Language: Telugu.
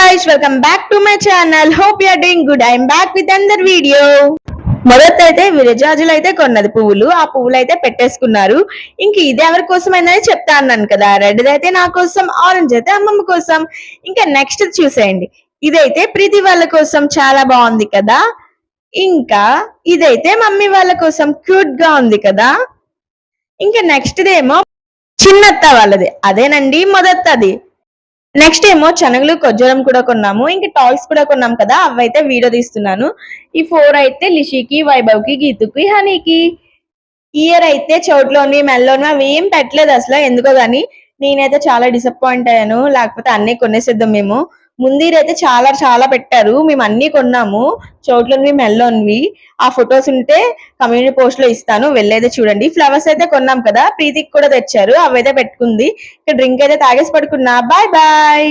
guys, welcome back to my channel. Hope you are doing good. I am back with another video. మొదట అయితే విరజాజులు అయితే కొన్నది పువ్వులు. ఆ పువ్వులు అయితే పెట్టేసుకున్నారు. ఇంక ఇది ఎవరి కోసమైందని చెప్తా అన్నాను కదా. రెడ్ అయితే నా కోసం, ఆరెంజ్ అయితే అమ్మమ్మ కోసం. ఇంకా నెక్స్ట్ చూసేయండి. ఇదైతే ప్రీతి వాళ్ళ కోసం చాలా బాగుంది కదా. ఇంకా ఇదైతే మమ్మీ వాళ్ళ కోసం క్యూట్ గా ఉంది కదా. ఇంకా నెక్స్ట్ ఏమో చిన్నత్త వాళ్ళది, అదేనండి మొదత్తది. నెక్స్ట్ ఏమో శనగలు ఖర్జూరం కూడా కొన్నాము. ఇంకా టాయ్స్ కూడా కొన్నాం కదా, అవైతే వీడియో తీస్తున్నాను. ఈ 4 అయితే లిషికి, వైభవ్ కి, గీతుకి, హనీకి. ఇయర్ అయితే చోట్లోని మెల్లోని అవి ఏం పెట్టలేదు అసలు, ఎందుకో గానీ నేనైతే చాలా డిసప్పాయింట్ అయ్యాను. లేకపోతే అన్ని కొనేసేద్దాం మేము. ముందీరైతే చాలా చాలా పెట్టారు, మేము అన్ని కొన్నాము. చోట్లోనివి, మెల్లోనివి. ఆ ఫొటోస్ ఉంటే కమ్యూనిటీ పోస్ట్ లో ఇస్తాను, వెళ్ళైతే చూడండి. ఫ్లవర్స్ అయితే కొన్నాం కదా, ప్రీతికి కూడా తెచ్చారు, అవైతే పెట్టుకుంది. ఇక్కడ డ్రింక్ అయితే తాగేసి పడుకున్నా. Bye bye.